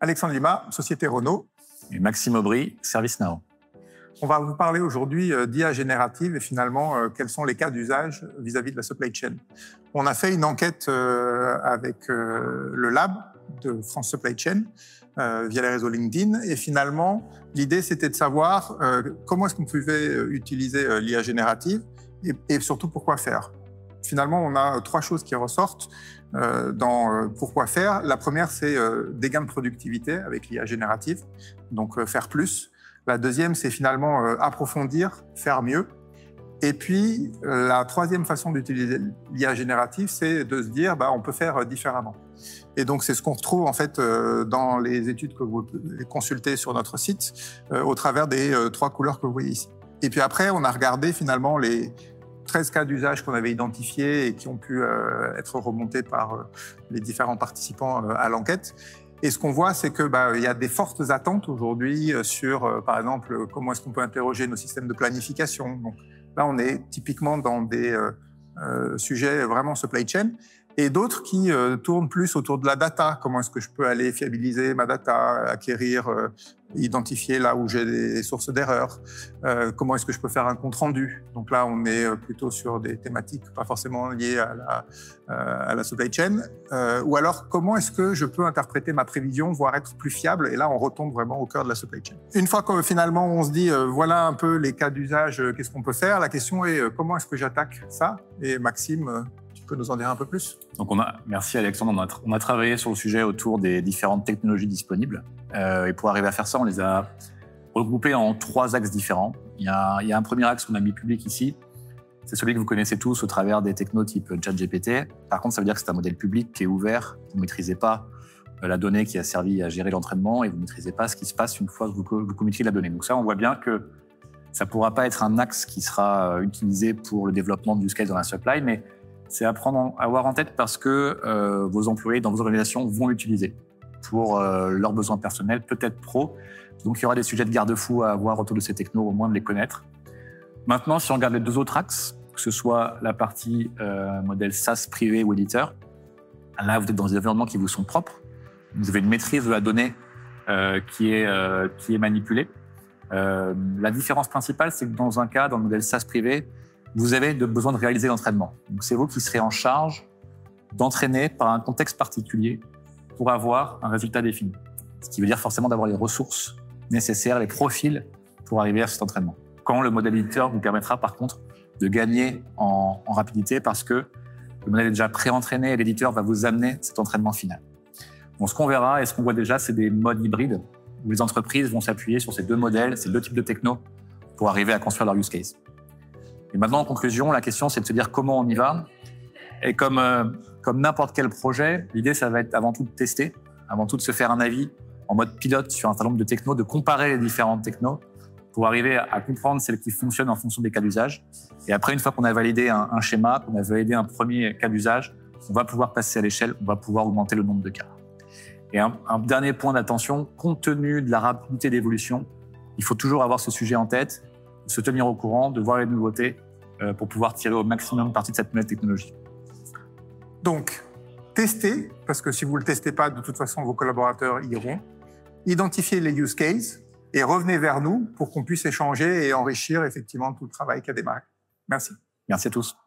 Alexandre Lima, Société Renault. Et Maxime Aubry, ServiceNow. On va vous parler aujourd'hui d'IA générative et finalement, quels sont les cas d'usage vis-à-vis de la supply chain. On a fait une enquête avec le lab de France Supply Chain via les réseaux LinkedIn et finalement, l'idée c'était de savoir comment est-ce qu'on pouvait utiliser l'IA générative et surtout pourquoi faire. Finalement, on a trois choses qui ressortent dans pourquoi faire. La première, c'est des gains de productivité avec l'IA générative, donc faire plus. La deuxième, c'est finalement approfondir, faire mieux. Et puis, la troisième façon d'utiliser l'IA générative, c'est de se dire on peut faire différemment. Et donc, c'est ce qu'on retrouve en fait dans les études que vous pouvez consulter sur notre site au travers des trois couleurs que vous voyez ici. Et puis après, on a regardé finalement les 13 cas d'usage qu'on avait identifiés et qui ont pu être remontés par les différents participants à l'enquête. Et ce qu'on voit, c'est que il y a des fortes attentes aujourd'hui sur, par exemple, comment est-ce qu'on peut interroger nos systèmes de planification. Donc là, on est typiquement dans des sujets vraiment supply chain. Et d'autres qui tournent plus autour de la data. Comment est-ce que je peux aller fiabiliser ma data, acquérir, identifier là où j'ai des sources d'erreurs. Comment est-ce que je peux faire un compte rendu. Donc là, on est plutôt sur des thématiques pas forcément liées à la supply chain. Ou alors, comment est-ce que je peux interpréter ma prévision, voire être plus fiable. Et là, on retombe vraiment au cœur de la supply chain. Une fois que finalement, on se dit, voilà un peu les cas d'usage, qu'est-ce qu'on peut faire. La question est, comment est-ce que j'attaque ça. Et Maxime, tu peux nous en dire un peu plus? Donc merci Alexandre, on a travaillé sur le sujet autour des différentes technologies disponibles. Et pour arriver à faire ça, on les a regroupées en trois axes différents. Il y a un premier axe qu'on a mis public ici. C'est celui que vous connaissez tous au travers des technos type ChatGPT. Par contre, ça veut dire que c'est un modèle public qui est ouvert. Vous ne maîtrisez pas la donnée qui a servi à gérer l'entraînement et vous ne maîtrisez pas ce qui se passe une fois que vous communiquez la donnée. Donc ça, on voit bien que ça ne pourra pas être un axe qui sera utilisé pour le développement du use case dans la supply, mais c'est à avoir en tête parce que vos employés dans vos organisations vont l'utiliser pour leurs besoins personnels, peut-être pro. Donc, il y aura des sujets de garde-fous à avoir autour de ces technos, au moins de les connaître. Maintenant, si on regarde les deux autres axes, que ce soit la partie modèle SaaS privé ou éditeur, là, vous êtes dans des environnements qui vous sont propres. Vous avez une maîtrise de la donnée qui est manipulée. La différence principale, c'est que dans un cas, dans le modèle SaaS privé, vous avez besoin de réaliser l'entraînement. Donc, c'est vous qui serez en charge d'entraîner par un contexte particulier pour avoir un résultat défini. Ce qui veut dire forcément d'avoir les ressources nécessaires, les profils pour arriver à cet entraînement. Quand le modèle éditeur vous permettra par contre de gagner en rapidité parce que le modèle est déjà pré-entraîné et l'éditeur va vous amener cet entraînement final. Bon, ce qu'on verra et ce qu'on voit déjà, c'est des modes hybrides où les entreprises vont s'appuyer sur ces deux modèles, ces deux types de techno pour arriver à construire leur use case. Et maintenant, en conclusion, la question, c'est de se dire comment on y va. Et comme n'importe quel projet, l'idée, ça va être avant tout de tester, avant tout de se faire un avis en mode pilote sur un certain nombre de technos, de comparer les différentes technos pour arriver à comprendre celles qui fonctionnent en fonction des cas d'usage. Et après, une fois qu'on a validé un schéma, qu'on a validé un premier cas d'usage, on va pouvoir passer à l'échelle, on va pouvoir augmenter le nombre de cas. Et un dernier point d'attention, compte tenu de la rapidité d'évolution, il faut toujours avoir ce sujet en tête, de se tenir au courant, de voir les nouveautés pour pouvoir tirer au maximum parti de cette nouvelle technologie. Donc, testez, parce que si vous ne le testez pas, de toute façon, vos collaborateurs y iront. Identifiez les use cases et revenez vers nous pour qu'on puisse échanger et enrichir effectivement tout le travail qui a démarré. Merci. Merci à tous.